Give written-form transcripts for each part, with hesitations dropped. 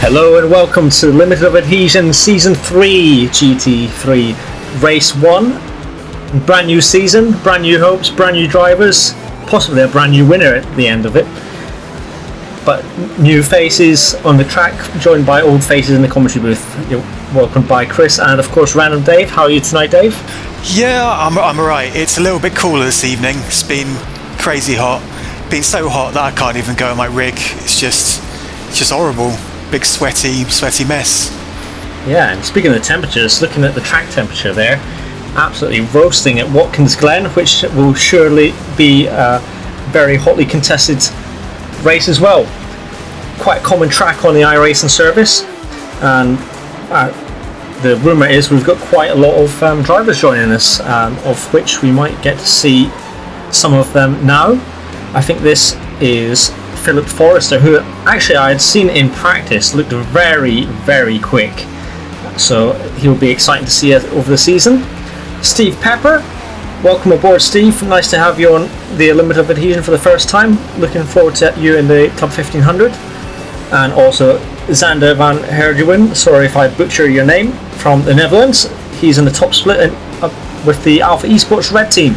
Hello and welcome to Limited of Adhesion Season 3 GT3 Race 1. Brand new season, brand new hopes, brand new drivers, possibly a brand new winner at the end of it. But new faces on the track, joined by old faces in the commentary booth. You're welcomed by Chris and of course Random Dave. How are you tonight, Dave? Yeah, I'm alright. It's a little bit cooler this evening. It's been crazy hot. Been so hot that I can't even go in my rig. It's just horrible. Big sweaty mess. Yeah, and speaking of the temperatures, looking at the track temperature there, absolutely roasting at Watkins Glen, which will surely be a very hotly contested race as well. Quite a common track on the iRacing service, and the rumour is we've got quite a lot of drivers joining us, of which we might get to see some of them now. I think this is Philip Forrester, who actually I had seen in practice looked very, very quick, so he'll be exciting to see over the season. Steve Pepper, welcome aboard, Steve. Nice to have you on the Limited of Adhesion for the first time. Looking forward to you in the Club 1500. And also Xander van Herduwen, sorry if I butcher your name, from the Netherlands. He's in the top split with the Alpha Esports Red Team.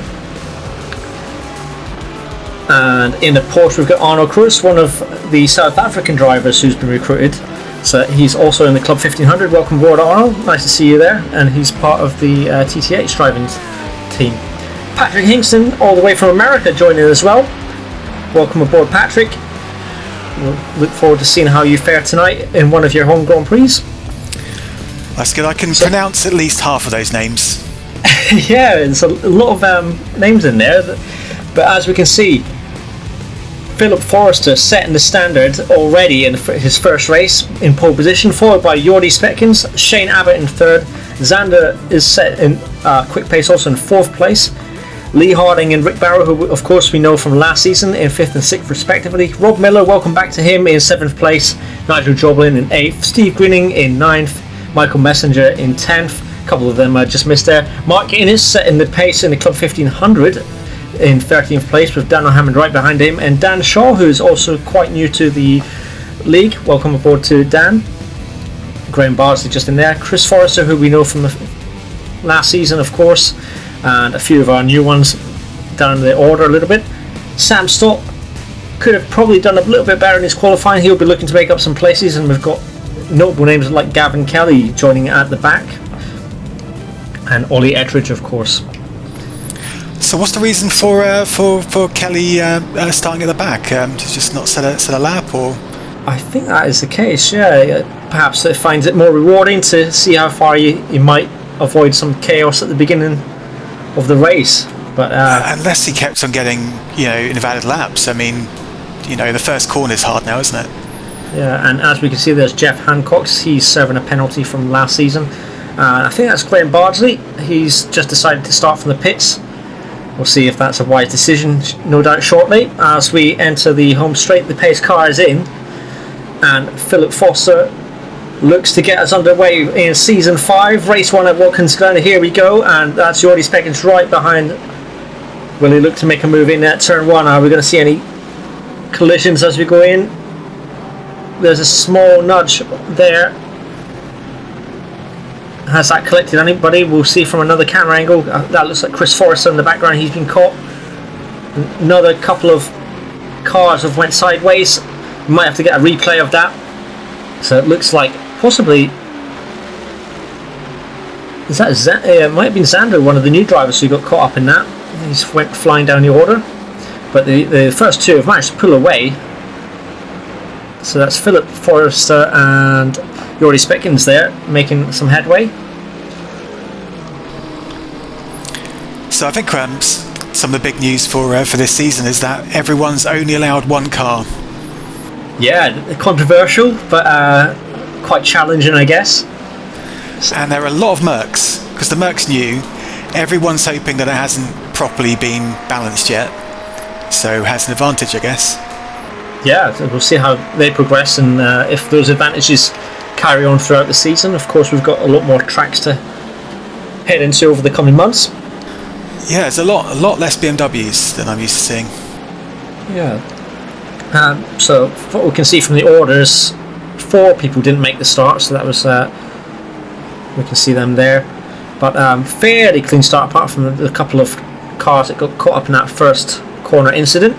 And in the Porsche we've got Arno Cruz, one of the South African drivers who's been recruited. So he's also in the Club 1500. Welcome aboard, Arno. Nice to see you there. And he's part of the TTH driving team. Patrick Hingston, all the way from America, joining as well. Welcome aboard, Patrick. We'll look forward to seeing how you fare tonight in one of your home Grand Prix. That's good. I can pronounce at least half of those names. Yeah, there's a lot of names in there. But as we can see, Philip Forrester setting the standard already in his first race in pole position, followed by Jordi Speckens, Shane Abbott in third. Xander is set in quick pace also in fourth place. Lee Harding and Rick Barrow, who of course we know from last season, in fifth and sixth respectively. Rob Miller, welcome back to him, in seventh place. Nigel Joblin in eighth. Steve Greening in ninth. Michael Messenger in 10th. A couple of them I just missed there. Mark Innis setting the pace in the Club 1500 in 13th place, with Dan O'Hammond right behind him, and Dan Shaw, who is also quite new to the league. Welcome aboard to Dan. Graham Bardsley just in there. Chris Forrester, who we know from the last season of course, and a few of our new ones down the order a little bit. Sam Stott could have probably done a little bit better in his qualifying. He'll be looking to make up some places, and we've got notable names like Gavin Kelly joining at the back, and Ollie Ettridge of course. So what's the reason for Kelly starting at the back? To just not set a lap, or? I think that is the case. Yeah, perhaps it finds it more rewarding to see how far you might avoid some chaos at the beginning of the race. But unless he kept on getting invalid laps. I mean, the first corner is hard now, isn't it? Yeah, and as we can see, there's Jeff Hancock. He's serving a penalty from last season. I think that's Graham Bardsley. He's just decided to start from the pits. We'll see if that's a wise decision, no doubt, shortly. As we enter the home straight, the pace car is in, and Philip Foster looks to get us underway in Season 5, Race 1 at Watkins Glen. Here we go, and that's Jordi Speckens right behind. Will he look to make a move in at Turn 1? Are we going to see any collisions as we go in? There's a small nudge there. Has that collected anybody? We'll see from another camera angle. That looks like Chris Forrester in the background. He's been caught. Another couple of cars have went sideways. We might have to get a replay of that. So it looks like possibly it might have been Xander, one of the new drivers who got caught up in that. He's went flying down the order. But the first two have managed to pull away. So that's Philip Forrester and Jordi Speckens there making some headway. So I think some of the big news for this season is that everyone's only allowed one car. Yeah, controversial, but quite challenging, I guess. And there are a lot of Mercs, because the Merc's new. Everyone's hoping that it hasn't properly been balanced yet, so has an advantage, I guess. Yeah, we'll see how they progress, and if those advantages carry on throughout the season. Of course, we've got a lot more tracks to head into over the coming months. Yeah, there's a lot less BMWs than I'm used to seeing. Yeah. So what we can see from the orders, 4 people didn't make the start, so that was we can see them there. But fairly clean start, apart from the couple of cars that got caught up in that first corner incident,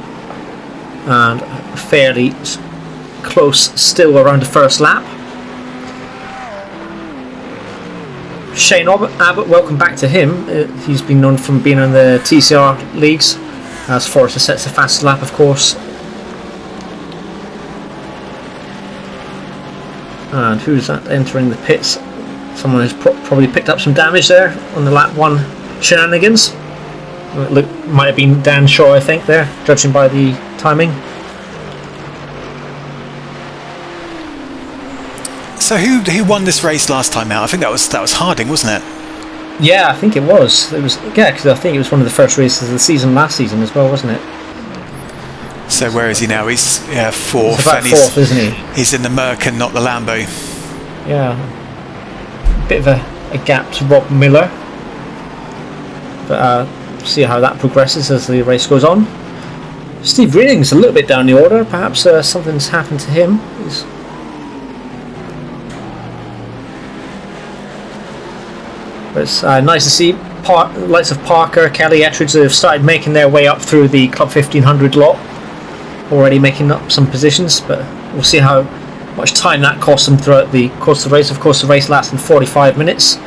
and fairly close still around the first lap. Shane Abbott, welcome back to him. He's been known from being in the TCR leagues, as Forrester sets the fastest lap, of course. And who's that entering the pits? Someone who's probably picked up some damage there on the lap 1 shenanigans. Might have been Dan Shaw, I think, there, judging by the timing. So who won this race last time out? I think that was Harding, wasn't it? Yeah, I think it was. Because I think it was one of the first races of the season last season as well, wasn't it? So where is he now? He's fourth. He's about fourth, isn't he? He's in the Merc and not the Lambo. Yeah. Bit of a gap to Rob Miller. But see how that progresses as the race goes on. Steve Reading's a little bit down the order. Perhaps something's happened to him. But it's nice to see lights of Parker, Kelly, Ettridge have started making their way up through the Club 1500 lot, already making up some positions, but we'll see how much time that costs them throughout the course of the race. Of course, the race lasts in 45 minutes.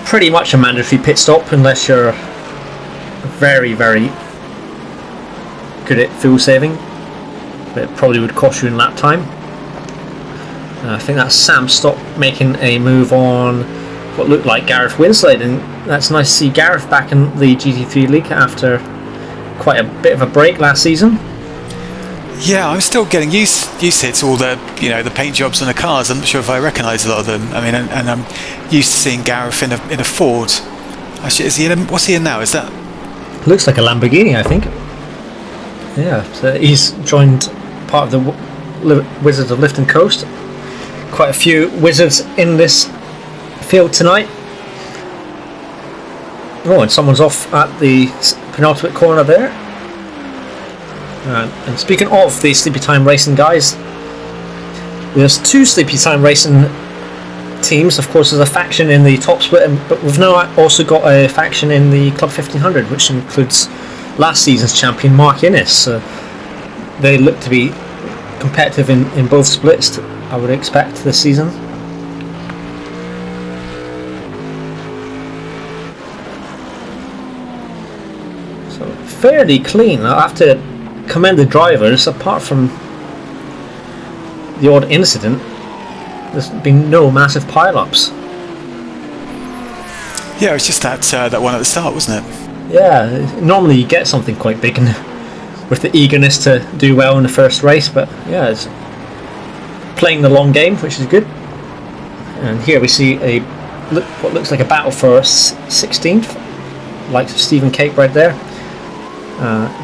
Pretty much a mandatory pit stop unless you're very, very good at fuel saving, but it probably would cost you in lap time. I think that's Sam Stock making a move on what looked like Gareth Winslade, and that's nice to see Gareth back in the GT3 league after quite a bit of a break last season. Yeah, I'm still getting used to all the the paint jobs on the cars. I'm not sure if I recognise a lot of them. I mean, and I'm used to seeing Gareth in a Ford. Actually, is he what's he in now? Is that? Looks like a Lamborghini, I think. Yeah, so he's joined part of the Wizards of Lift and Coast. Quite a few Wizards in this field tonight. Oh, and someone's off at the penultimate corner there. And speaking of the Sleepy Time Racing guys, there's 2 Sleepy Time Racing teams. Of course, there's a faction in the top split, but we've now also got a faction in the Club 1500, which includes last season's champion Mark Innis. They look to be competitive in both splits, I would expect, this season. So fairly clean. I have to commend the drivers. Apart from the odd incident, there's been no massive pile-ups. Yeah, it's just that one at the start, wasn't it? Yeah, normally you get something quite big with the eagerness to do well in the first race, but yeah, it's playing the long game, which is good. And here we see what looks like a battle for 16th, likes of Stephen Cape right there.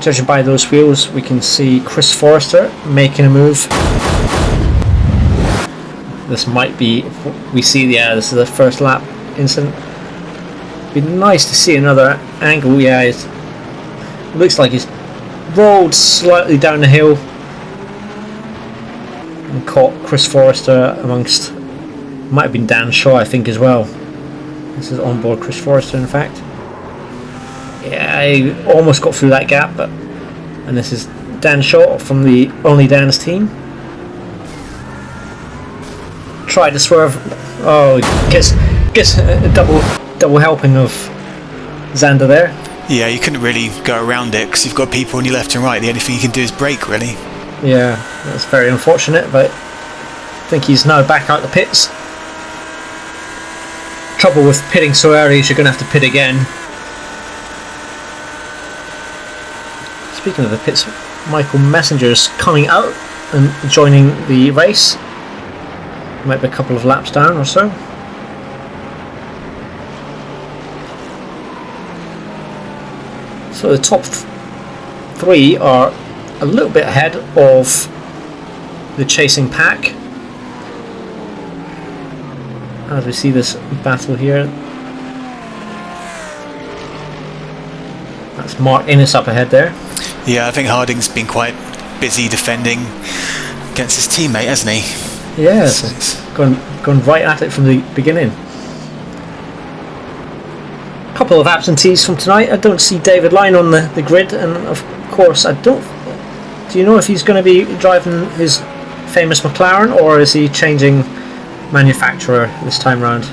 Judging by those wheels, we can see Chris Forrester making a move. This might be, we see, this is the first lap incident. Be nice to see another angle. Yeah, it looks like he's rolled slightly down the hill and caught Chris Forrester amongst, might have been Dan Shaw, I think, as well. This is onboard Chris Forrester, in fact. Yeah, I almost got through that gap, and this is Dan Shaw from the Only Dan's team. Tried to swerve. Oh, gets a double helping of Xander there. Yeah, you couldn't really go around it because you've got people on your left and right. The only thing you can do is brake, really. Yeah, that's very unfortunate, but I think he's now back out the pits. Trouble with pitting so early is you're going to have to pit again. Speaking of the pits, Michael Messenger's coming out and joining the race. Might be a couple of laps down or so. So the top 3 are a little bit ahead of the chasing pack. As we see this battle here. That's Mark Innis up ahead there. Yeah, I think Harding's been quite busy defending against his teammate, hasn't he? Yeah, So gone right at it from the beginning. Couple of absentees from tonight. I don't see David Line on the grid, and of course I don't. Do you know if he's going to be driving his famous McLaren, or is he changing manufacturer this time round?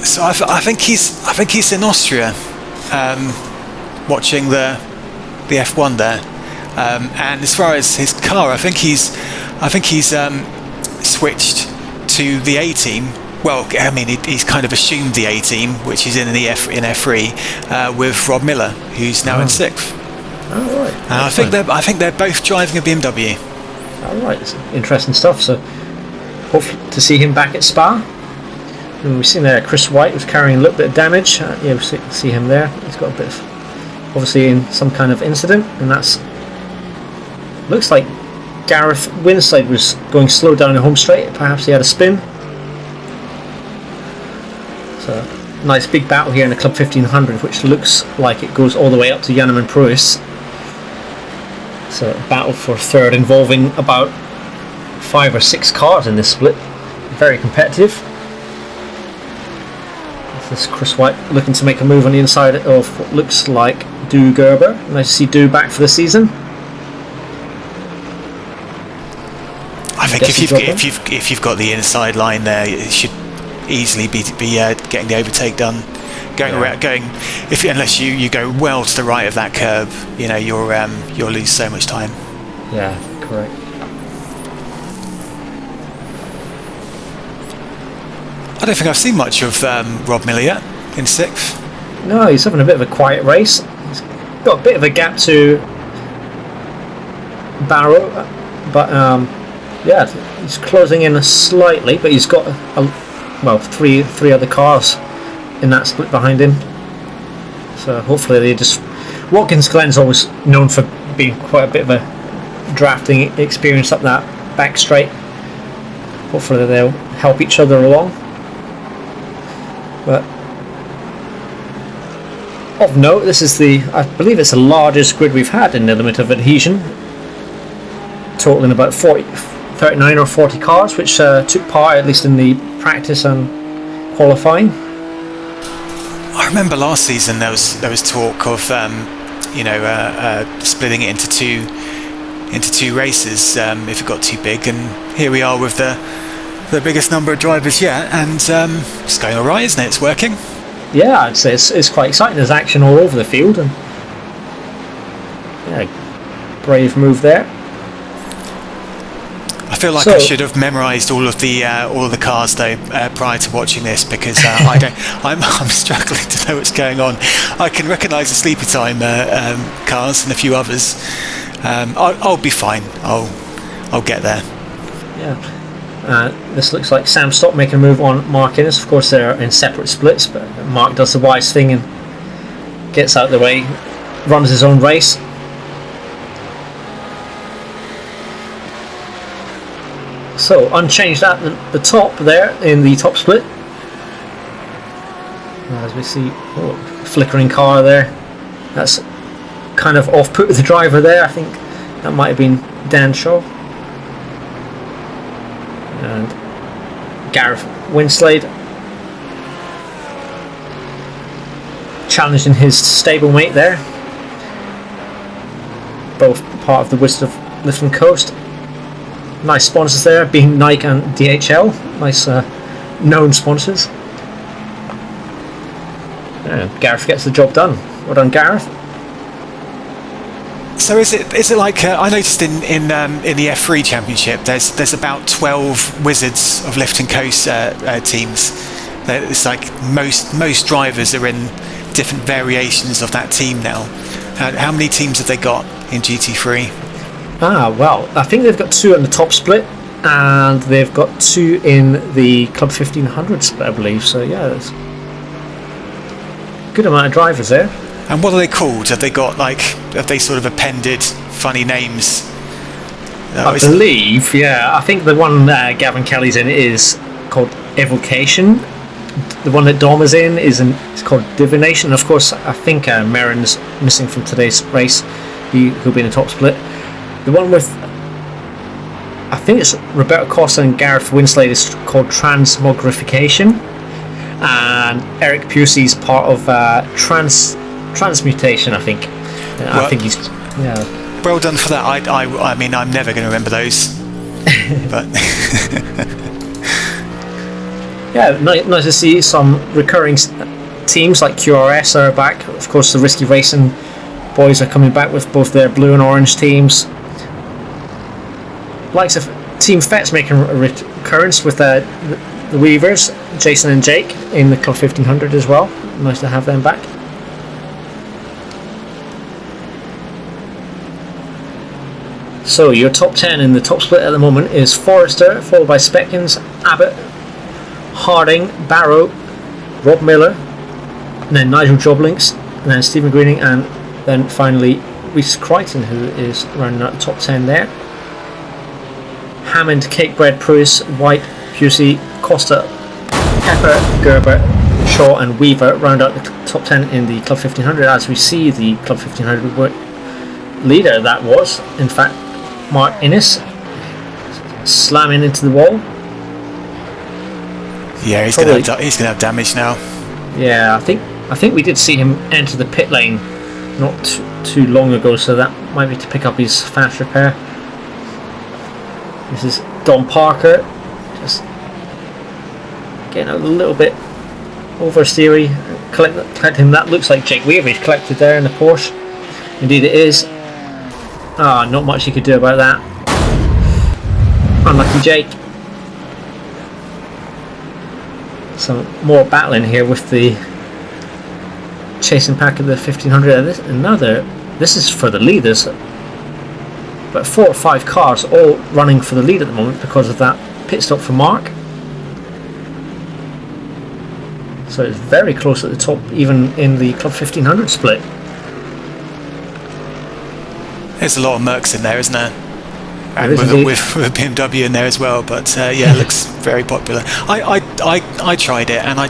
So I think he's in Austria, watching the F1 there. And as far as his car, I think he's switched to the A team. Well, I mean, he's kind of assumed the A team, which is in F3, with Rob Miller, who's now in 6th. Oh, right. I think they're both driving a BMW. All right, it's interesting stuff. So, hopefully to see him back at Spa. And we've seen there Chris White was carrying a little bit of damage. Yeah, we see him there. He's got a bit of, obviously in some kind of incident, and that's looks like Gareth Winslade was going slow down the home straight. Perhaps he had a spin. So, nice big battle here in the Club 1500, which looks like it goes all the way up to Janneman Pruis. So, a battle for third involving about 5 or 6 cars in this split. Very competitive. This is Chris White looking to make a move on the inside of what looks like Du Gerber. Nice to see Du back for the season. I think if you've got the inside line there, it should easily be getting the overtake done. Unless you go well to the right of that curb, you'll lose so much time. Yeah, correct. I don't think I've seen much of Rob Miller yet in 6th. No, he's having a bit of a quiet race. He's got a bit of a gap to Barrow, but yeah, he's closing in slightly, but he's got three other cars in that split behind him. So hopefully they just... Watkins Glen's always known for being quite a bit of a drafting experience up that back straight. Hopefully they'll help each other along. But of note, this is I believe it's the largest grid we've had in the limit of adhesion, totaling about 39 or 40 cars, which took part at least in the practice and qualifying. I remember last season there was talk of splitting it into two races if it got too big, and here we are with the biggest number of drivers yet, and it's going all right, isn't it? It's working. Yeah, I'd say it's quite exciting. There's action all over the field, and yeah, brave move there. I feel like I should have memorised all of the cars though prior to watching this, because I'm struggling to know what's going on. I can recognise the Sleepy Time cars and a few others. I'll be fine. I'll get there. Yeah. This looks like Sam Stott making a move on Mark Innis. Of course, they're in separate splits, but Mark does the wise thing and gets out of the way, runs his own race. So, unchanged at the top there in the top split. As we see, flickering car there. That's kind of off-put with the driver there. I think that might have been Dan Shaw. And Gareth Winslade challenging his stablemate there. Both part of the Wizard of Lifton Coast. Nice sponsors there, being Nike and DHL. Nice known sponsors. Yeah, Gareth gets the job done. Well done, Gareth. So is it like I noticed in the F3 Championship there's about 12 Wizards of Lifton Coast teams. It's like most drivers are in different variations of that team now. How many teams have they got in GT3? Well, I think they've got 2 in the top split, and they've got 2 in the Club 1500 split, I believe. So yeah, there's a good amount of drivers there. And what are they called? Have they sort of appended funny names? I believe, yeah. I think the one Gavin Kelly's in is called Evocation. The one that Dom is in is called Divination. And of course, I think Merrin's missing from today's race. He'll be in the top split. The one with I think it's Roberto Costa and Gareth Winslade is called transmogrification, and Eric Pusey's part of transmutation, I think. Well, I think he's well done for that. I mean, I'm never going to remember those. But yeah, nice to see some recurring teams like QRS are back. Of course, the Risky Racing boys are coming back with both their blue and orange teams. Likes of Team Fet's making a recurrence with the Weavers, Jason and Jake, in the Club 1500 as well. Nice to have them back. So your top 10 in the top split at the moment is Forrester, followed by Speckins, Abbott, Harding, Barrow, Rob Miller, and then Nigel Joblinks, and then Stephen Greening, and then finally Rhys Crichton, who is rounding out the top 10 there. Hammond, Cakebread, Pruis, White, Pusey, Costa, Pepper, Gerber, Shaw and Weaver round out the top 10 in the Club 1500, as we see the Club 1500 leader that was, in fact, Mark Innis, slamming into the wall. Yeah, he's going to have damage now. Yeah, I think we did see him enter the pit lane not too long ago, so that might be to pick up his fast repair. This is Don Parker, just getting a little bit oversteery, collecting that. Looks like Jake Weaver he's collected there in the Porsche. Indeed it is. Not much he could do about that. Unlucky Jake. Some more battling here with the chasing pack of the 1500. This is for the leaders. But 4 or 5 cars all running for the lead at the moment because of that pit stop for Mark. So it's very close at the top, even in the Club 1500 split. There's a lot of Mercs in there, isn't there? And with a BMW in there as well. But yeah, it looks very popular. I tried it and I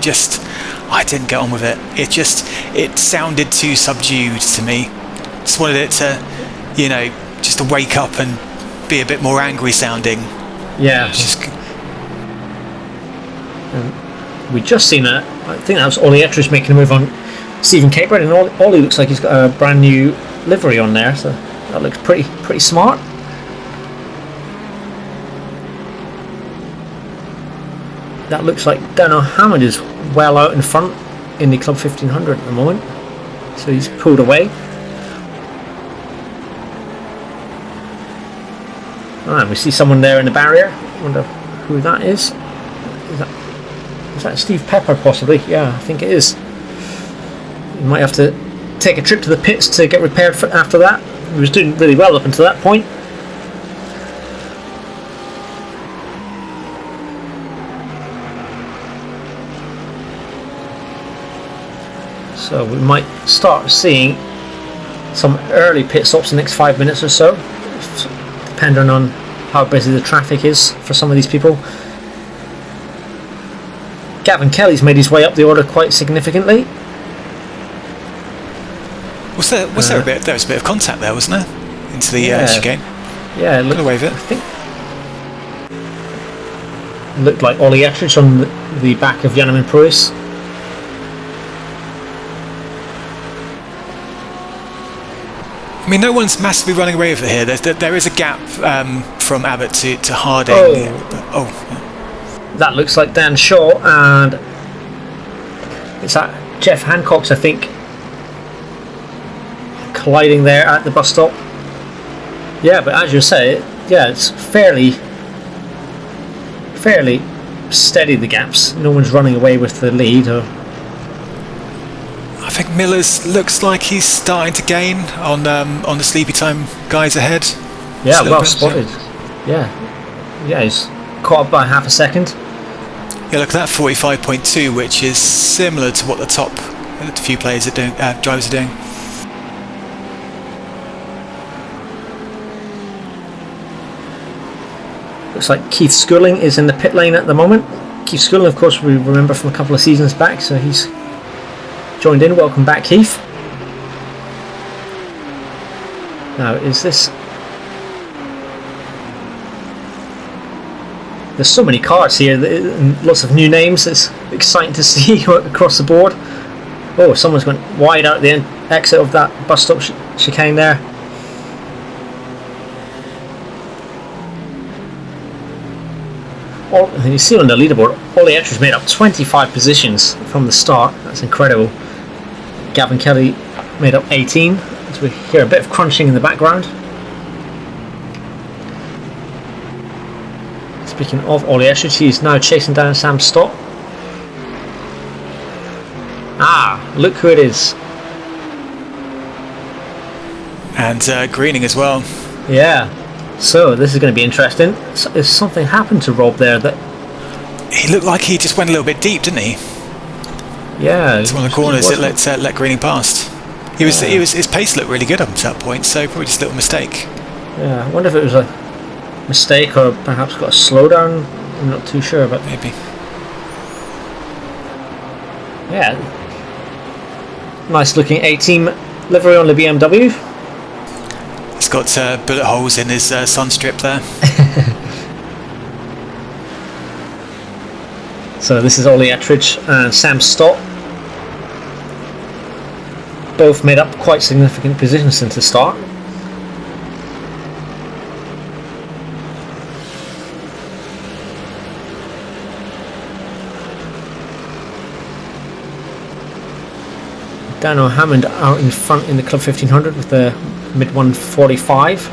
didn't get on with it. It sounded too subdued to me. Just wanted it to, just to wake up and be a bit more angry sounding. Yeah. We just seen I think that was Ollie Ettridge making a move on Stephen Capert, and Ollie looks like he's got a brand new livery on there, so that looks pretty smart. That looks like Daniel Hammond is well out in front in the Club 1500 at the moment, so he's pulled away. And we see someone there in the barrier. I wonder who that is. Is that Steve Pepper possibly? Yeah, I think it is. You might have to take a trip to the pits to get repaired after that. He was doing really well up until that point. So we might start seeing some early pit stops in the next 5 minutes or so, depending on how busy the traffic is for some of these people. Gavin Kelly's made his way up the order quite significantly. Was there a bit? There was a bit of contact there, wasn't there? Into the chicane. Yeah, it looked, away with it. I think it looked like Ollie Ettridge on the back of Janeman Pruis. I mean, no one's massively running away with it here. There is a gap from Abbott to Harding. That looks like Dan Shaw, and it's that Jeff Hancock's, I think, colliding there at the bus stop. Yeah, but as you say, it's fairly steady, the gaps. No one's running away with the lead. I think Miller's looks like he's starting to gain on the sleepy time guys ahead. Yeah, well spotted. Yeah, he's caught up by half a second. Yeah, look at that 45.2, which is similar to what the top few players are doing, drivers are doing. Looks like Keith Schooling is in the pit lane at the moment. Keith Schooling, of course, we remember from a couple of seasons back, so he's joined in. Welcome back, Keith. Now, is this There's so many cars here, and lots of new names. It's exciting to see across the board. Oh, someone's went wide out the exit of that bus stop chicane there. And you see on the leaderboard, Ollie Etridge made up 25 positions from the start. That's incredible. Gavin Kelly made up 18. As we hear a bit of crunching in the background. Speaking of Ollie Etridge, he's now chasing down Sam Stott. Look who it is. And Greening as well. Yeah. So this is going to be interesting. If something happened to Rob there, that he looked like he just went a little bit deep, didn't he? Yeah. It's one of the corners that let Greening past. His pace looked really good up to that point, so probably just a little mistake. Yeah, I wonder if it was a mistake or perhaps got a slowdown. I'm not too sure, but maybe. Yeah. Nice looking A-team livery on the BMW. It's got bullet holes in his sun strip there. So this is Ollie Etridge and Sam Stott. Both made up quite significant positions since the start. Daniel Hammond out in front in the Club 1500 with the mid 145.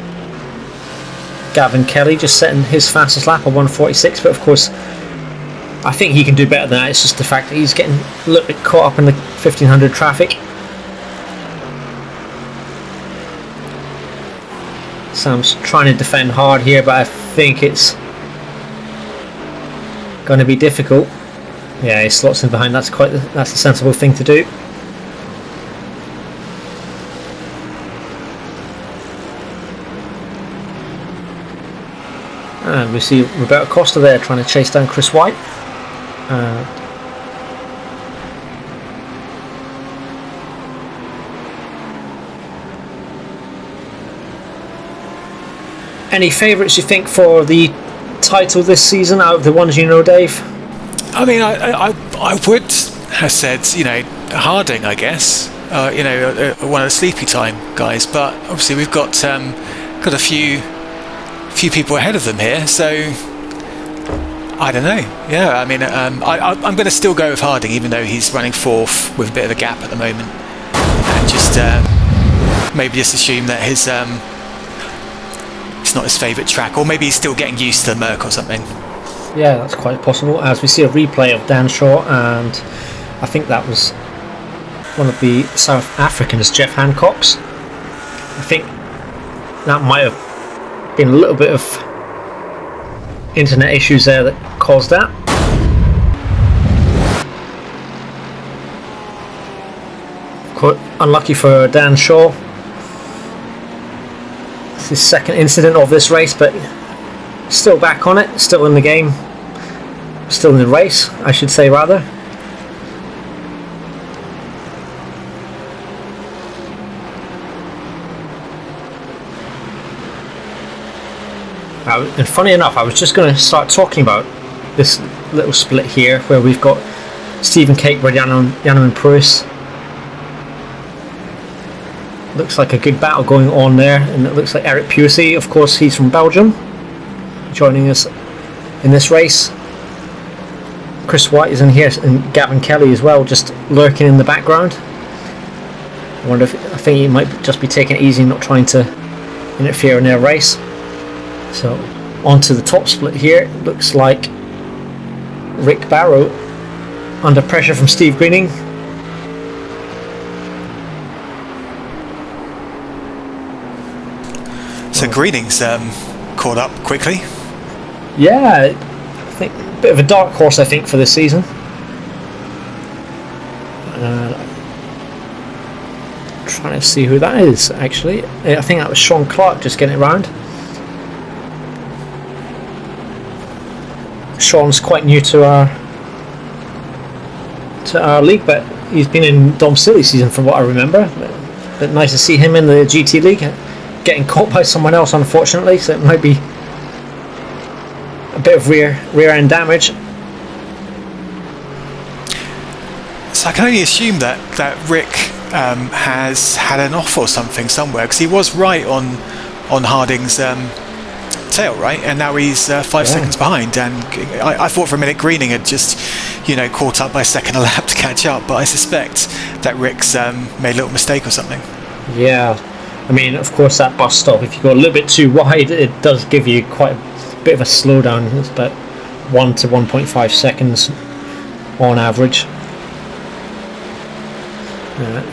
Gavin Kelly just setting his fastest lap of 146, but of course I think he can do better than that. It's just the fact that he's getting a little bit caught up in the 1500 traffic. Sam's trying to defend hard here, but I think it's going to be difficult. Yeah, he slots in behind. That's a sensible thing to do. And we see Roberto Costa there trying to chase down Chris White. Any favourites you think for the title this season out of the ones you know, Dave? I mean, I would have said, Harding, I guess. One of the sleepy time guys, but obviously we've got a few people ahead of them here, so I don't know. Yeah, I mean, I'm going to still go with Harding, even though he's running fourth with a bit of a gap at the moment, and just maybe just assume that it's not his favourite track, or maybe he's still getting used to the Merc or something. Yeah, that's quite possible, as we see a replay of Dan Shaw, and I think that was one of the South Africans, Jeff Hancock's. I think that might have been a little bit of internet issues there that caused that. Quite unlucky for Dan Shaw. It's his second incident of this race, but still back on it, still in the game, still in the race, I should say rather. And funny enough, I was just going to start talking about this little split here where we've got Stephen Cakebrad, Janeman Pruis. Looks like a good battle going on there, and it looks like Eric Pusey, of course, he's from Belgium, joining us in this race. Chris White is in here, and Gavin Kelly as well, just lurking in the background. I think he might just be taking it easy, not trying to interfere in their race. So onto the top split here, it looks like Rick Barrow under pressure from Steve Greening. So Greening's caught up quickly. Yeah, I think a bit of a dark horse, I think, for this season. Trying to see who that is, actually. I think that was Sean Clark just getting it round. Sean's quite new to our league, but he's been in Dom Silly season from what I remember. But nice to see him in the GT League, getting caught by someone else, unfortunately. So it might be a a bit of rear end damage. So I can only assume that Rick has had an off or something somewhere, because he was right on Harding's tail, right? And now he's 5 seconds behind. And I thought for a minute Greening had just, caught up by a second a lap to catch up. But I suspect that Rick's made a little mistake or something. Yeah, I mean, of course, that bus stop, if you go a little bit too wide, it does give you quite a bit of a slowdown. It's about 1 to 1.5 seconds on average.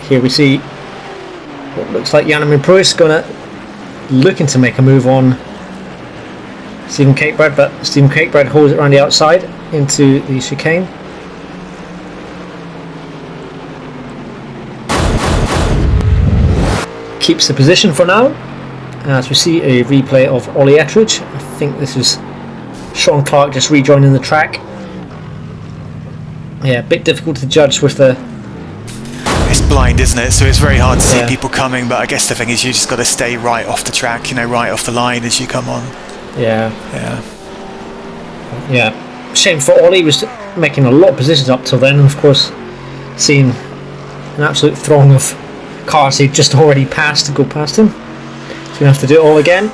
Here we see what looks like Janneman Pruis looking to make a move on Stephen Cakebrad, but Stephen Cakebrad holds it around the outside into the chicane. Keeps the position for now, as we see a replay of Ollie Ettridge. I think this is Sean Clark just rejoining the track. Yeah, a bit difficult to judge with the... It's blind, isn't it? So it's very hard to see people coming, but I guess the thing is you just got to stay right off the track, right off the line as you come on. Yeah. Shame for Ollie, was making a lot of positions up till then, and of course seeing an absolute throng of cars he'd just already passed to go past him. So he's going to have to do it all again.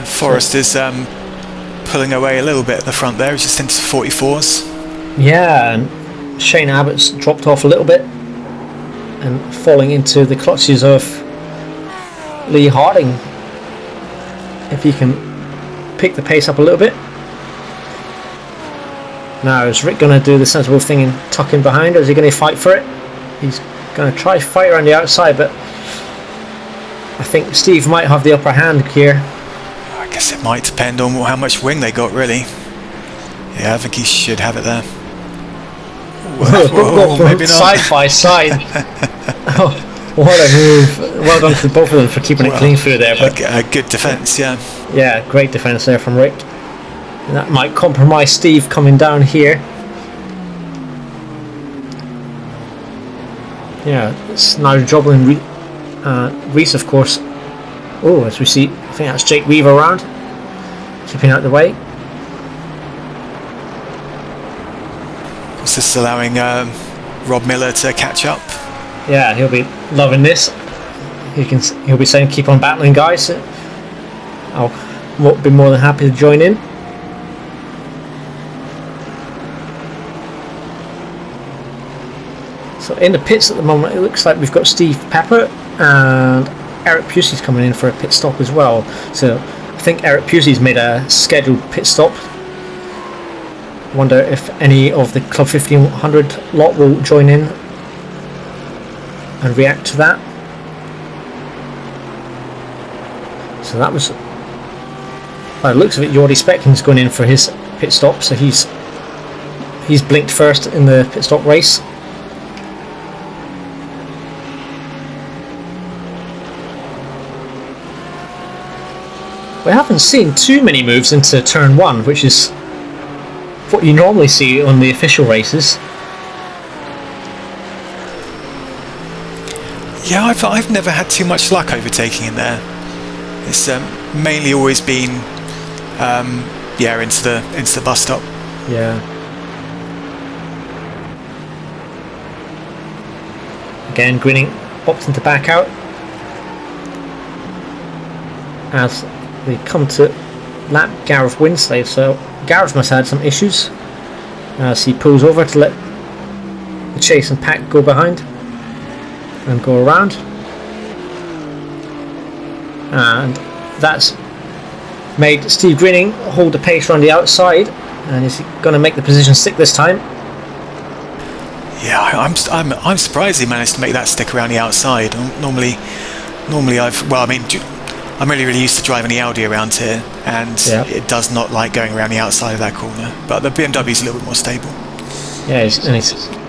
Forrest is pulling away a little bit at the front there, just into 44s. Yeah, and Shane Abbott's dropped off a little bit and falling into the clutches of Lee Harding. If he can pick the pace up a little bit. Now, is Rick going to do the sensible thing and tuck in behind, or is he going to fight for it? He's going to try to fight around the outside, but I think Steve might have the upper hand here. I guess it might depend on how much wing they got, really. Yeah, I think he should have it there. Whoa, maybe not. Side by side. Oh, what a move. Well done to both of them for keeping it clean through there. But a good defence, yeah. Yeah, great defence there from Rick. And that might compromise Steve coming down here. Yeah, it's now Joblin Reese, of course. Oh, as we see, I think that's Jake Weaver around, keeping out the way. This is allowing Rob Miller to catch up. Yeah, he'll be loving this. He'll be saying, "Keep on battling, guys." I'll be more than happy to join in. So in the pits at the moment, it looks like we've got Steve Pepper and Eric Pusey's coming in for a pit stop as well. So I think Eric Pusey's made a scheduled pit stop. Wonder if any of the Club 1500 lot will join in and react to that. So that was, by the looks of it, Jordy Specking's going in for his pit stop. So he's blinked first in the pit stop race. We haven't seen too many moves into turn 1, which is what you normally see on the official races. Yeah, I've never had too much luck overtaking in there. It's mainly always been into the bus stop. Yeah. Again, Greening opting to back out as they come to lap Gareth Winslade. So Gareth must have had some issues as he pulls over to let the chase and pack go behind and go around, and that's made Steve Greening hold the pace around the outside. And is he going to make the position stick this time? Yeah, I'm surprised he managed to make that stick around the outside. Normally I'm really used to driving the Audi around here, and it does not like going around the outside of that corner. But the BMW is a little bit more stable. Yeah, he's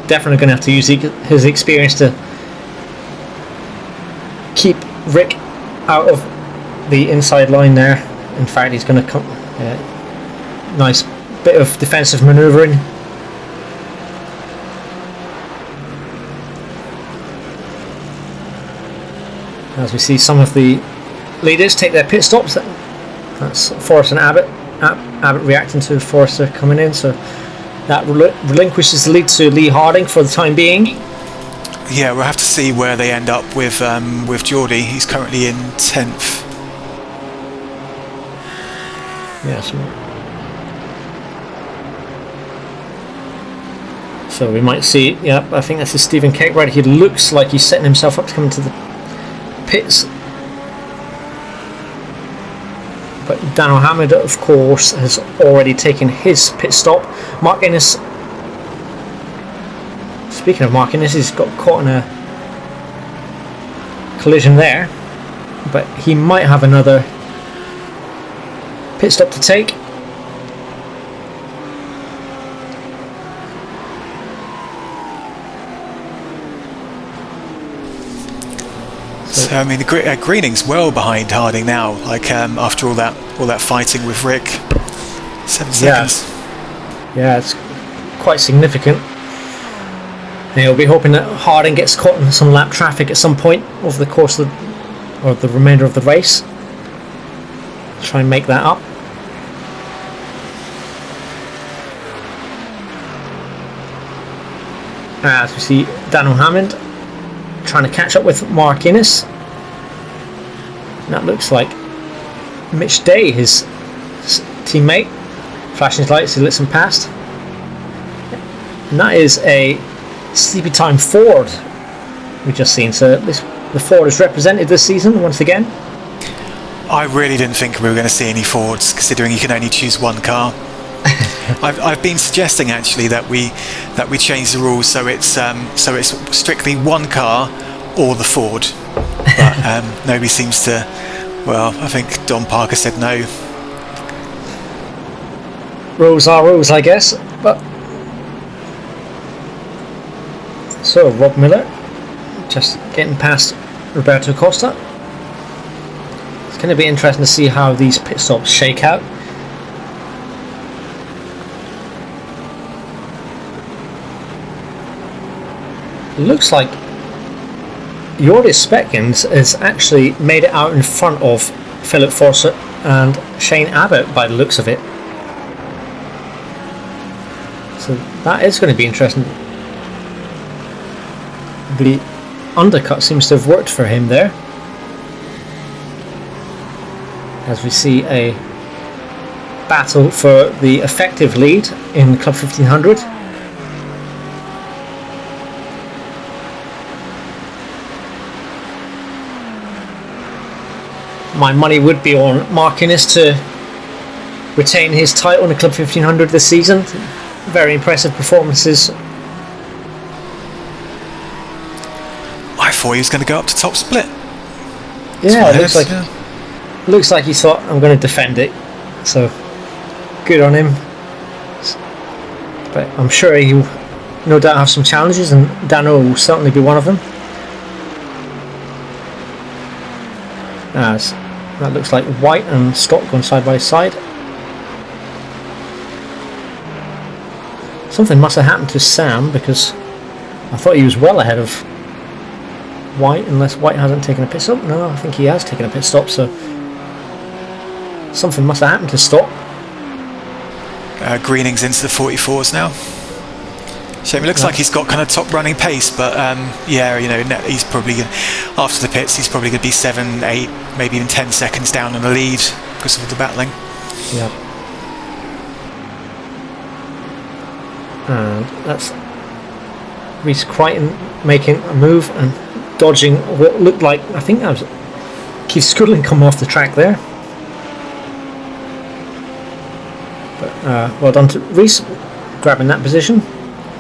definitely going to have to use his experience to keep Rick out of the inside line there. In fact, he's going to come. Nice bit of defensive manoeuvring. As we see some of the leaders take their pit stops. That's Forrester and Abbott. Abbott reacting to Forrester coming in, so that relinquishes the lead to Lee Harding for the time being. Yeah, we'll have to see where they end up with Geordie. He's currently in 10th. Yes. So we might see. Yeah, I think this is Stephen Cakebride. He looks like he's setting himself up to come into the pits. But Dan O'Hammond, of course, has already taken his pit stop. Mark Innis. Speaking of Mark Innis, he's got caught in a collision there, but he might have another pit stop to take. So I mean, Greening's well behind Harding now. Like after all that fighting with Rick, 7 seconds. Yeah, it's quite significant. And he'll be hoping that Harding gets caught in some lap traffic at some point over the course of the remainder of the race. Try and make that up. As we see Dan O'Hammond trying to catch up with Mark Innis. And that looks like Mitch Day, his teammate, flashing his lights, he lets him past. And that is a Sleepy Time Ford we've just seen. So the Ford is represented this season once again. I really didn't think we were going to see any Fords, considering you can only choose one car. I've been suggesting actually that we change the rules so it's strictly one car or the Ford, but nobody seems to. Well, I think Don Parker said no. Rules are rules, I guess. But so Rob Miller just getting past Roberto Costa. It's going to be interesting to see how these pit stops shake out. Looks like Joris Speckens has actually made it out in front of Philip Forster and Shane Abbott by the looks of it. So that is going to be interesting. The undercut seems to have worked for him there, as we see a battle for the effective lead in Club 1500. My money would be on Mark Innis to retain his title in the Club 1500 this season. Very impressive performances. I thought he was going to go up to top split. Yeah, it looks like he thought, I'm going to defend it. So good on him. But I'm sure he will no doubt have some challenges, and Dano will certainly be one of them. As that looks like White and Scott going side by side. Something must have happened to Sam, because I thought he was well ahead of White, unless White hasn't taken a pit stop. No, I think he has taken a pit stop, so something must have happened to stop. Greening's into the 44s now. Shame, it looks like he's got kind of top running pace, but yeah, you know, he's probably after the pits he's probably going to be 7, 8, maybe even 10 seconds down on the lead because of the battling. Yeah. And that's Reece Crichton making a move and dodging what looked like, I think that was Keith Scudlin coming off the track there. But well done to Reece grabbing that position.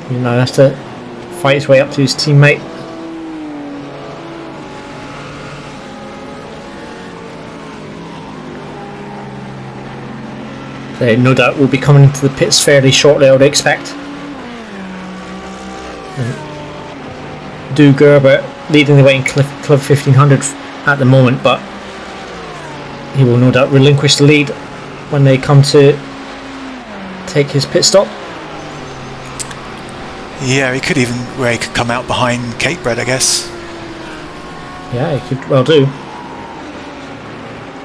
He now has to fight his way up to his teammate. They no doubt will be coming into the pits fairly shortly, I would expect. And Du Gerber leading the way in Club 1500 at the moment, but he will no doubt relinquish the lead when they come to take his pit stop. Yeah, he could come out behind Cakebread, I guess. Yeah, he could well do.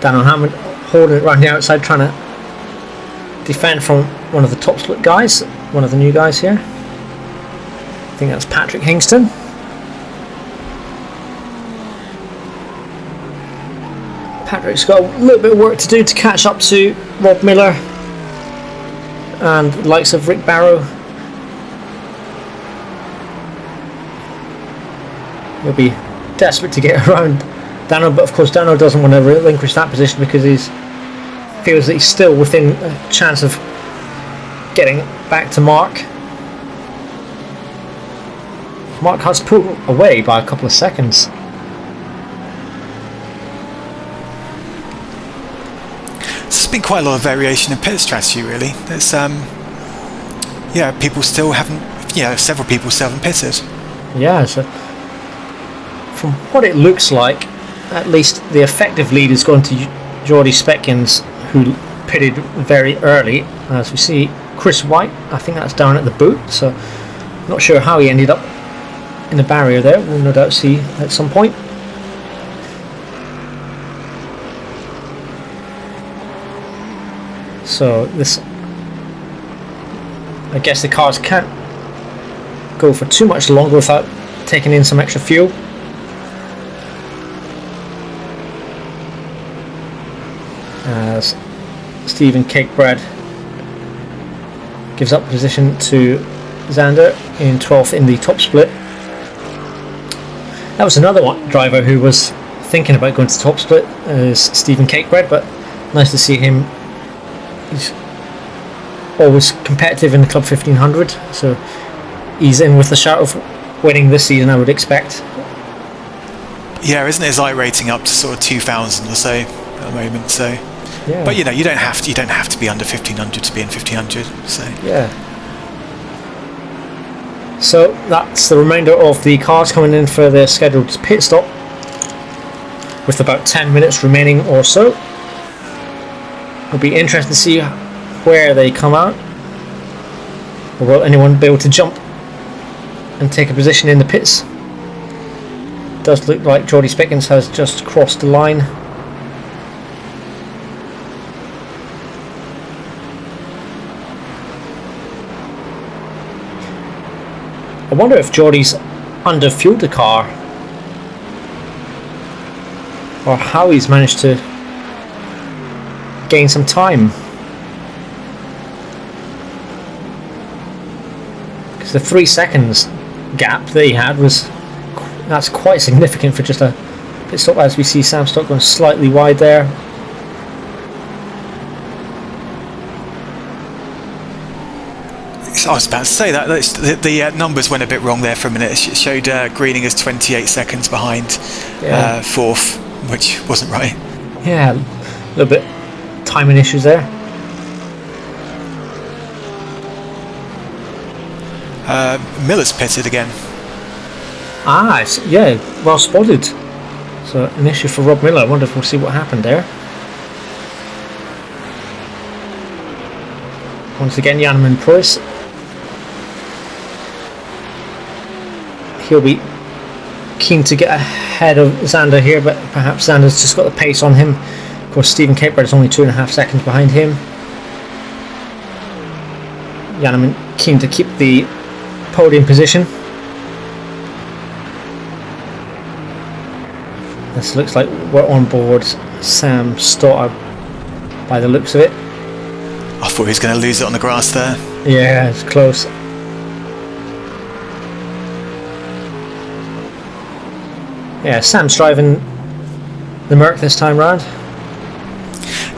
Daniel Hammond holding it around the outside, trying to defend from one of the top split guys, one of the new guys here. I think that's Patrick Hingston. Patrick's got a little bit of work to do to catch up to Rob Miller and the likes of Rick Barrow. He'll be desperate to get around Dano, but of course Dano doesn't want to relinquish that position because he feels that he's still within a chance of getting back to Mark. Mark has pulled away by a couple of seconds. There's been quite a lot of variation in pit strategy, really. There's people still haven't, several people still haven't pitted. Yeah, so from what it looks like, at least the effective lead is going to Geordie Speckins, who pitted very early. As we see Chris White, I think that's down at the boot, so not sure how he ended up in the barrier there. We'll no doubt see at some point. So this, I guess the cars can't go for too much longer without taking in some extra fuel. As Stephen Cakebread gives up position to Xander in 12th in the top split. That was another driver who was thinking about going to top split, is Stephen Cakebread, but nice to see him. He's always competitive in the Club 1500, so he's in with the shout of winning this season, I would expect. Yeah, isn't his iRating up to sort of 2,000 or so at the moment? So, yeah. But you don't have to be under 1,500 to be in 1,500. So yeah. So that's the remainder of the cars coming in for their scheduled pit stop, with about 10 minutes remaining or so. It'll be interesting to see where they come out. Or will anyone be able to jump and take a position in the pits? Does look like Geordie Speckins has just crossed the line. I wonder if Geordie's under-fueled the car, or how he's managed to gain some time, because the 3 seconds gap that he had that's quite significant for just a pit stop, as we see Sam Stock going slightly wide there. I was about to say that the numbers went a bit wrong there for a minute. It showed Greening as 28 seconds behind fourth, which wasn't right. Yeah, a little bit timing issues there. Miller's pitted again. Yeah, well spotted. So an issue for Rob Miller. I wonder if we'll see what happened there. Once again, Janneman Price. He'll be keen to get ahead of Xander here, but perhaps Xander's just got the pace on him. Of course, Stephen Cakebread is only 2.5 seconds behind him. Janneman keen to keep the podium position. This looks like we're on board Sam Stoddard by the looks of it. I thought he was going to lose it on the grass there. Yeah, it's close. Yeah, Sam's driving the Merc this time round.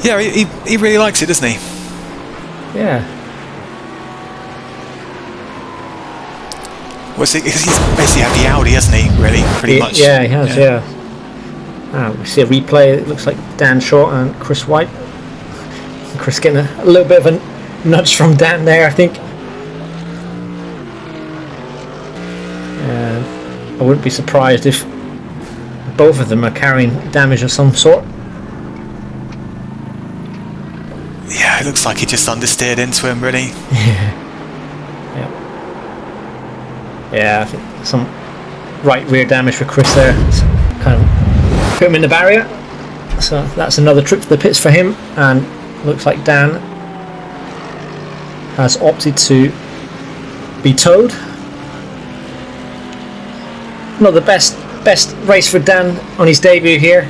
Yeah, he really likes it, doesn't he? Yeah. He's basically had the Audi, hasn't he? Really, pretty much. Yeah, he has. Yeah. We see a replay. It looks like Dan Shaw and Chris White. Chris getting a little bit of a nudge from Dan there, I think. I wouldn't be surprised if both of them are carrying damage of some sort. Yeah, it looks like he just understeered into him, really. Yeah, I think some right rear damage for Chris there. It's kind of put him in the barrier. So that's another trip to the pits for him, and looks like Dan has opted to be towed. Not the best race for Dan on his debut here,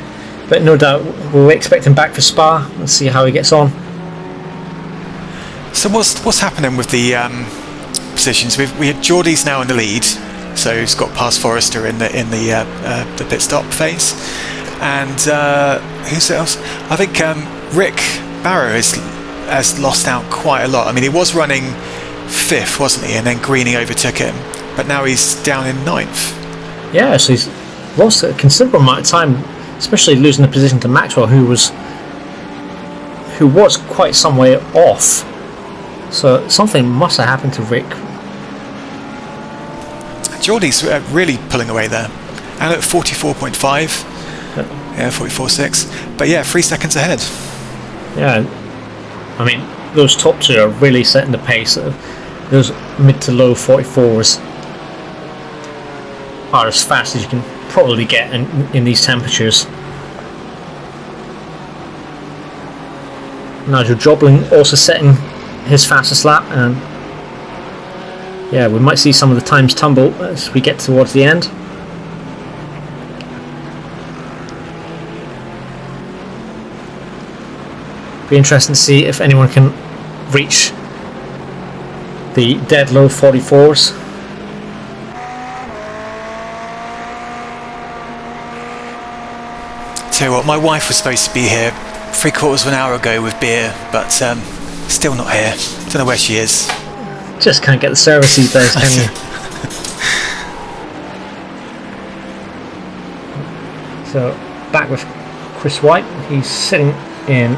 but no doubt we'll expect him back for Spa. Let's see how he gets on. So what's happening with the positions? We had Geordie's now in the lead, so he's got past Forrester in the pit stop phase, and who's else? I think Rick Barrow has lost out quite a lot. I mean, he was running 5th, wasn't he? And then Greeny overtook him, but now he's down in 9th. Yeah, so he's lost a considerable amount of time, especially losing the position to Maxwell, who was quite some way off. So something must have happened to Rick. Geordie's really pulling away there, and at 44.5, yeah, 44.6. But yeah, 3 seconds ahead. Yeah, I mean, those top two are really setting the pace. Those mid to low 44s are as fast as you can probably get in these temperatures. Nigel Jobling also setting his fastest lap, and yeah, we might see some of the times tumble as we get towards the end. Be interesting to see if anyone can reach the dead low 44s. Tell you what, my wife was supposed to be here 3/4 of an hour ago with beer, but still not here. Don't know where she is. Just can't get the service these days, can you? So back with Chris White. He's sitting in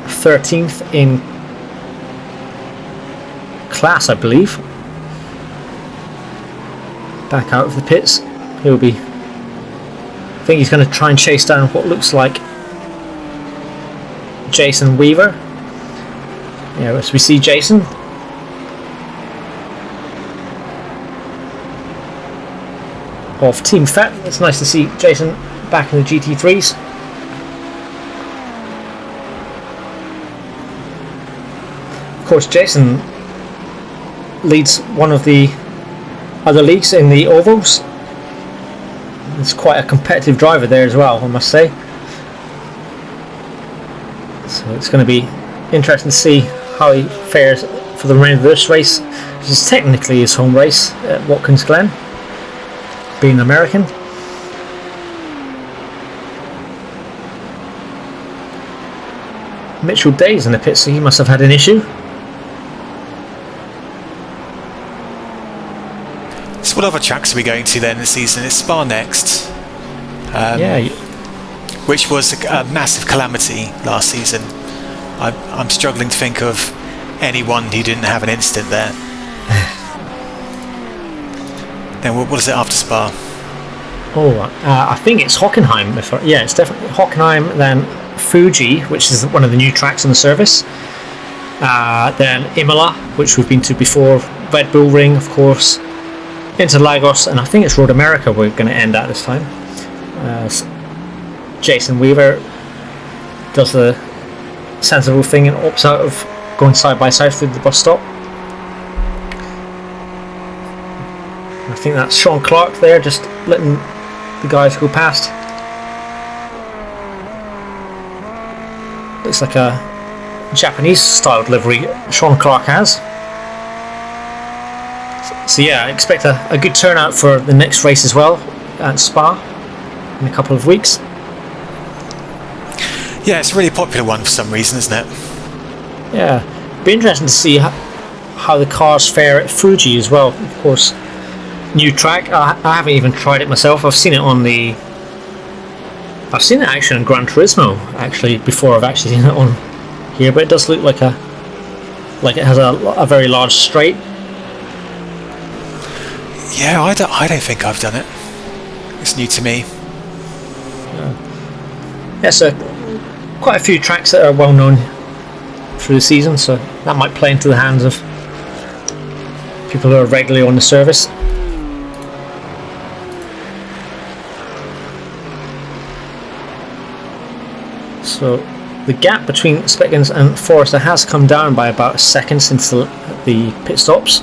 13th in class, I believe. Back out of the pits. He'll be, I think he's going to try and chase down what looks like Jason Weaver. Yeah, as we see Jason of Team Fat. It's nice to see Jason back in the GT3s. Of course, Jason leads one of the other leagues in the ovals. He's quite a competitive driver there as well, I must say. So it's going to be interesting to see how he fares for the remainder of this race, which is technically his home race at Watkins Glen, being American. Mitchell Day's in the pit, so he must have had an issue. So what other tracks are we going to then this season? It's Spa next. Which was a massive calamity last season. I'm struggling to think of anyone who didn't have an incident there. Then what is it after Spa? I think it's Hockenheim. It's definitely Hockenheim, then Fuji, which is one of the new tracks in the service. Then Imola, which we've been to before. Red Bull Ring, of course. Into Lagos, and I think it's Road America we're going to end at this time. Jason Weaver does the sensible thing and opts out of going side by side through the bus stop. I think that's Sean Clark there, just letting the guys go past. Looks like a Japanese style delivery Sean Clark has. So yeah, I expect a good turnout for the next race as well at Spa in a couple of weeks. Yeah, it's a really popular one for some reason, isn't it? Yeah, be interesting to see how the cars fare at Fuji as well. Of course, new track. I haven't even tried it myself. I've seen it actually on Gran Turismo actually before I've actually seen it on here, but it does look like it has a very large straight. Yeah, I don't think I've done it. It's new to me. Yeah, so quite a few tracks that are well known through the season, so that might play into the hands of people who are regularly on the service. So the gap between Speckens and Forrester has come down by about a second since the pit stops,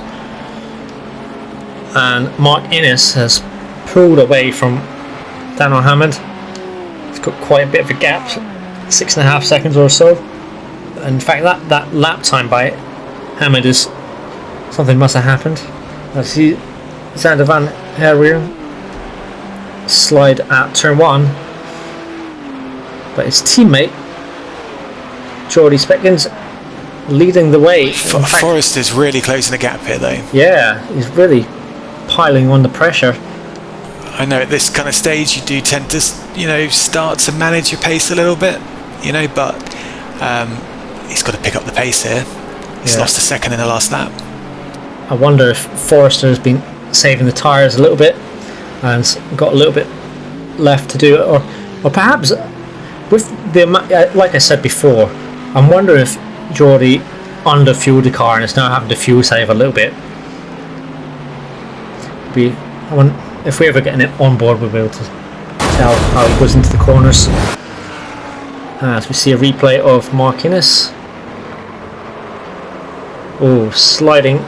and Mark Innis has pulled away from Daniel Hammond. He's got quite a bit of a gap, 6.5 seconds or so. In fact, that lap time by Hammond is something must have happened. I see Xander Van Herwieren slide at turn 1, but his teammate Jordy Speckens leading the way. Forrester's really closing the gap here though. Yeah, he's really piling on the pressure. I know at this kind of stage you do tend to, start to manage your pace a little bit, but he's got to pick up the pace here. He's lost a second in the last lap. I wonder if Forrester has been saving the tyres a little bit and got a little bit left to do it, or perhaps with the like I said before, I'm wondering if Geordie under-fueled the car and is now having to fuel save a little bit. If we ever get it on board, we'll be able to tell how he goes into the corners. As we see a replay of Mark Innis. Oh, sliding.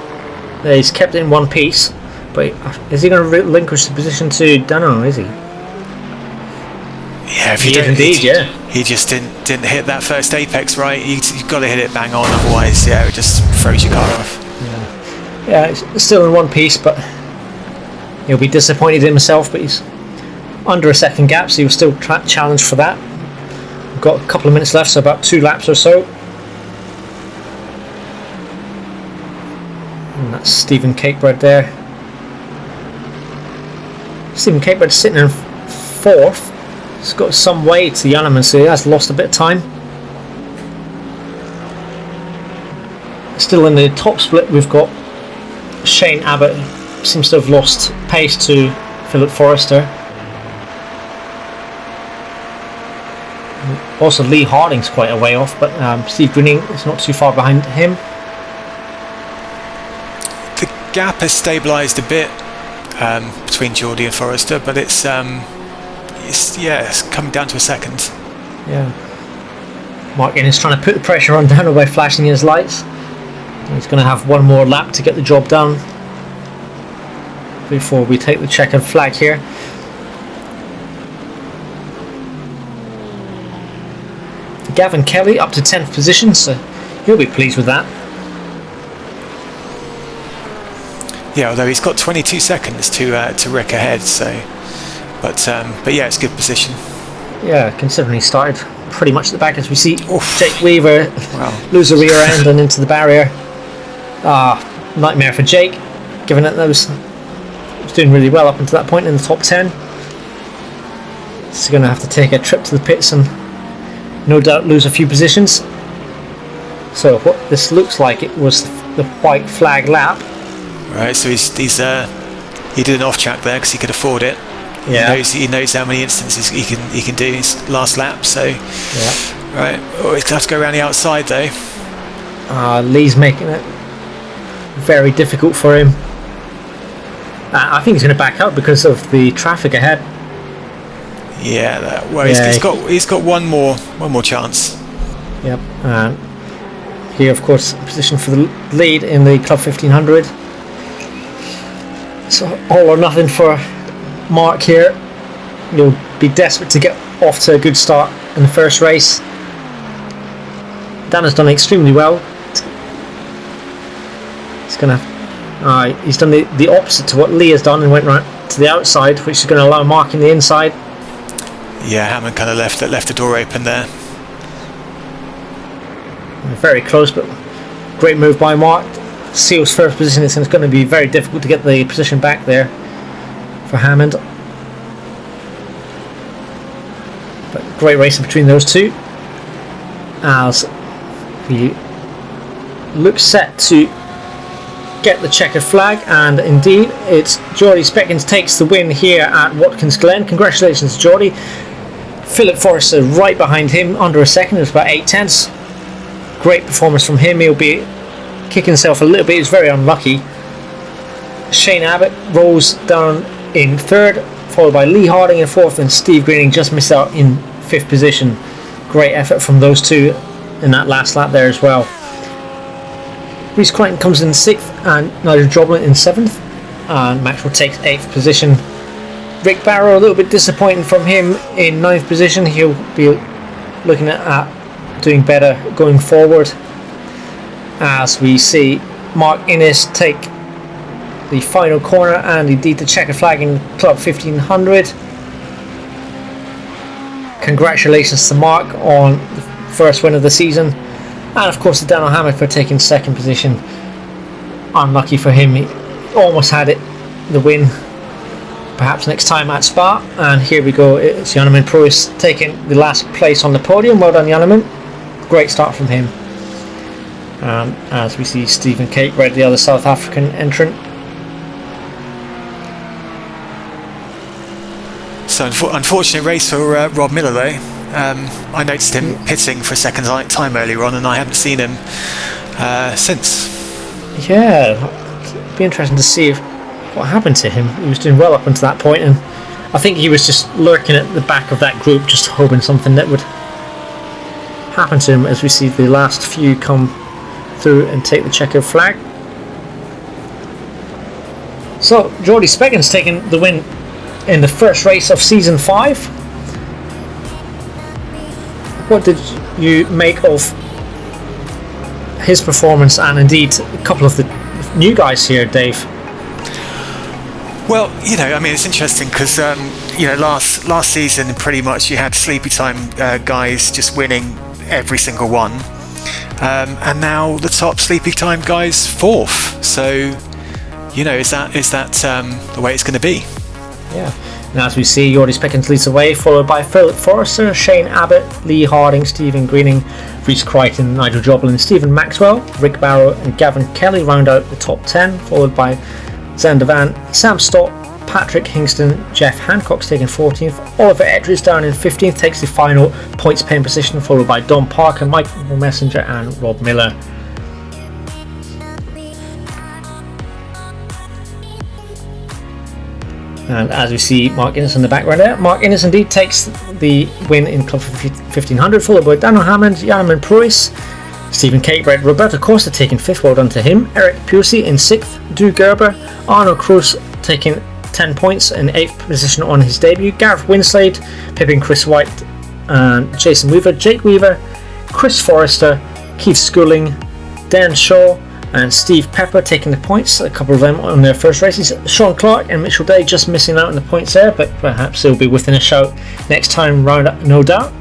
He's kept it in one piece, but is he going to relinquish the position to Dano? Is he? Yeah, if he is indeed. He just didn't hit that first apex right. You've got to hit it bang on, otherwise, it just throws your car off. Yeah, it's still in one piece, but he'll be disappointed in himself. But he's under a second gap, so he'll still challenge for that. We've got a couple of minutes left, so about 2 laps or so. And that's Stephen Catebread there. Stephen Catebread sitting in 4th. He's got some way to Yanneman, so he has lost a bit of time. Still in the top split, we've got Shane Abbott. Seems to have lost pace to Philip Forrester. Also, Lee Harding's quite a way off, but Steve Greening is not too far behind him. The gap has stabilised a bit between Geordie and Forrester, but it's coming down to a second. Yeah. Mark Innes trying to put the pressure on Dano by flashing his lights. He's going to have one more lap to get the job done before we take the checkered flag here. Gavin Kelly up to 10th position, so he'll be pleased with that. Yeah, although he's got 22 seconds to wreck ahead, so but yeah, it's a good position. Yeah, considering he started pretty much at the back, as we see Jake Weaver lose a rear end and into the barrier. Nightmare for Jake, given that he was doing really well up until that point in the top 10. He's going to have to take a trip to the pits and no doubt lose a few positions. So what this looks like, it was the white flag lap. Right, so he did an off track there because he could afford it. Yeah. He knows how many instances he can do his last lap. So right, he's going to have to go around the outside though. Lee's making it very difficult for him. I think he's going to back up because of the traffic ahead. Yeah, he's got one more chance. Yep. Here, of course, position for the lead in the Club 1500. So all or nothing for Mark here. He'll be desperate to get off to a good start in the first race. Dan has done extremely well. He's done the opposite to what Lee has done and went right to the outside, which is going to allow Mark in the inside. Yeah, Hammond kind of left the door open there. Very close, but great move by Mark. Seals first position. It's going to be very difficult to get the position back there for Hammond. But great racing between those two. As he looks set to get the checkered flag, and indeed it's Geordie Speckens takes the win here at Watkins Glen. Congratulations, Geordie. Philip Forrester right behind him, under a second. It was about 8/10. Great performance from him. He'll be kicking himself a little bit. He's very unlucky. Shane Abbott rolls down in 3rd, followed by Lee Harding in 4th, and Steve Greening just missed out in 5th position. Great effort from those two in that last lap there as well. Rhys Crichton comes in 6th and Nigel Joblin in 7th, and Maxwell takes 8th position. Rick Barrow, a little bit disappointing from him in 9th position. He'll be looking at doing better going forward, as we see Mark Innis take the final corner and indeed the checkered flag in Club 1500. Congratulations to Mark on the first win of the season, and of course to Daniel Hammett for taking 2nd position. Unlucky for him, he almost had it, the win, perhaps next time at Spa. And here we go, it's Janneman Pruis taking the last place on the podium. Well done, Janneman, great start from him. As we see Stephen Cakered, the other South African entrant. So unfortunate race for Rob Miller though. I noticed him pitting for a second time earlier on, and I haven't seen him since. Yeah, it'd be interesting to see what happened to him. He was doing well up until that point, and I think he was just lurking at the back of that group, just hoping something that would happen to him, as we see the last few come through and take the checkered flag. So Geordie Specken's taking the win in the first race of season 5. What did you make of his performance, and indeed a couple of the new guys here, Dave? Well, I mean, it's interesting because last season pretty much you had sleepy time guys just winning every single one, and now the top sleepy time guys 4th. So is that the way it's going to be? Yeah. And as we see, Geordie Speckens leads away, followed by Philip Forrester, Shane Abbott, Lee Harding, Stephen Greening, Rhys Crichton, Nigel Joblin, Stephen Maxwell, Rick Barrow and Gavin Kelly round out the top 10, followed by Xander Van, Sam Stott, Patrick Hingston, Jeff Hancock's taking 14th, Oliver Ettridge down in 15th, takes the final points paying position, followed by Don Parker, Michael Messenger and Rob Miller. And as we see Mark Innis in the background there, Mark Innis indeed takes the win in Club 1500, followed by Daniel Hammond, Janneman Pruis, Stephen Cakered, Roberto Costa taking 5th, well done to him, Eric Pusey in 6th, Drew Gerber, Arno Cruz taking 10 points in 8th position on his debut, Gareth Winslade, pipping Chris White and Jason Weaver, Jake Weaver, Chris Forrester, Keith Schooling, Dan Shaw and Steve Pepper taking the points, a couple of them on their first races. Sean Clark and Mitchell Day just missing out on the points there, but perhaps they'll be within a shout next time round, no doubt.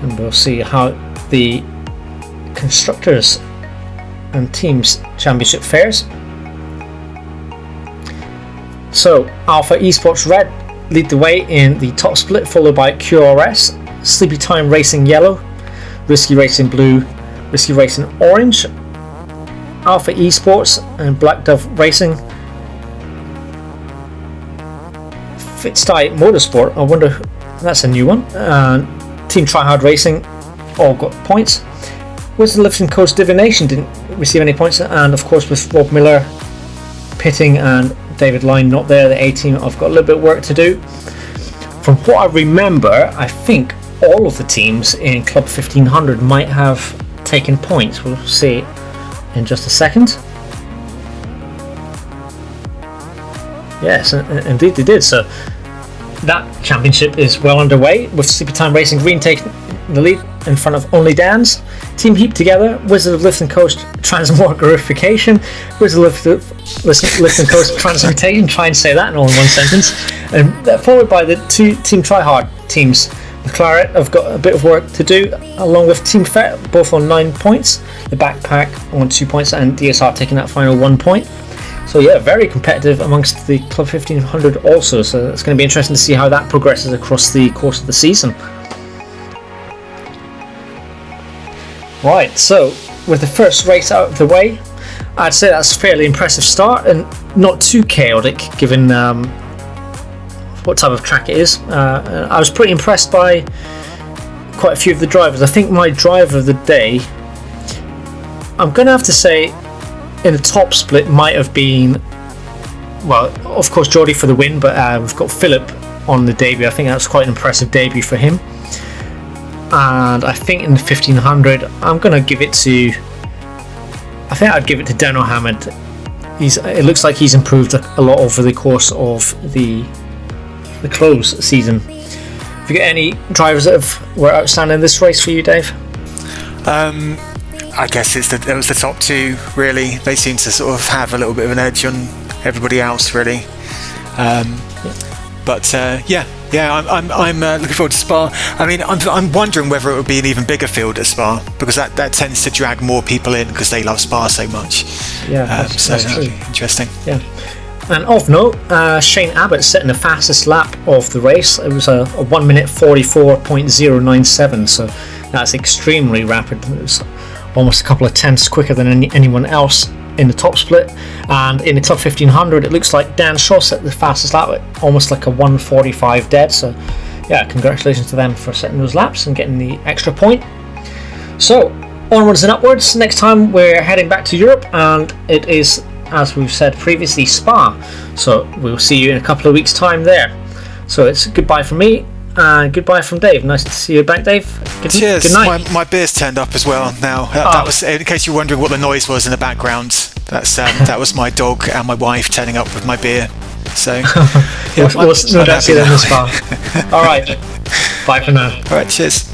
And we'll see how the Constructors and Teams Championship fares. So Alpha Esports Red lead the way in the top split, followed by QRS, Sleepy Time Racing Yellow, Risky Racing Blue, Risky Racing Orange, Alpha Esports and Black Dove Racing, Fitztie Motorsport, I wonder, that's a new one, Team Tryhard Racing all got points. Wizard Lifting Coast Divination didn't receive any points, and of course with Rob Miller pitting and David Lyne not there, the A team have got a little bit of work to do. From what I remember, I think all of the teams in Club 1500 might have taken points. We'll see in just a second. Yes, indeed they did. So that championship is well underway, with Sleepy Time Racing Green taking the lead in front of Only Dan's. Team Heap Together, Wizard of Lifting Coast Transmogrification, Wizard of Lifting Coast Transmutation, try and say that in all in one sentence, and followed by the two Team Tryhard teams. The Claret have got a bit of work to do, along with Team Fet, both on 9 points, the Backpack on 2 points, and DSR taking that final 1 point. So yeah, very competitive amongst the Club 1500 also, so it's going to be interesting to see how that progresses across the course of the season. Right, so with the first race out of the way, I'd say that's a fairly impressive start and not too chaotic given what type of track it is. I was pretty impressed by quite a few of the drivers. I think my driver of the day, I'm going to have to say in the top split might have been, well, of course Geordie for the win, but we've got Philip on the debut. I think that's quite an impressive debut for him. And I think in the 1500, I'm going to give it to... I think I'd give it to Dano Hamid. It looks like he's improved a lot over the course of the close season. Have you got any drivers that were outstanding in this race for you, Dave? I guess it was the top two, really. They seem to sort of have a little bit of an edge on everybody else, really. I'm looking forward to Spa. I mean, I'm wondering whether it would be an even bigger field at Spa, because that tends to drag more people in because they love Spa so much. Yeah, that's true. Interesting. Yeah. And of note, Shane Abbott setting the fastest lap of the race. It was a 1 minute 44.097, so that's extremely rapid. It was almost a couple of tenths quicker than anyone else in the top split. And in the Club 1500, it looks like Dan Shaw set the fastest lap at almost like a 1:45 dead. So yeah, congratulations to them for setting those laps and getting the extra point. So onwards and upwards. Next time we're heading back to Europe, and it is, as we've said previously, Spa. So we'll see you in a couple of weeks' time there. So it's goodbye from me and goodbye from Dave. Nice to see you back, Dave. Cheers. Good night. My beer's turned up as well now. That was, in case you're wondering what the noise was in the background, that was my dog and my wife turning up with my beer. So we'll see you in the Spa. All right. Bye for now. All right. Cheers.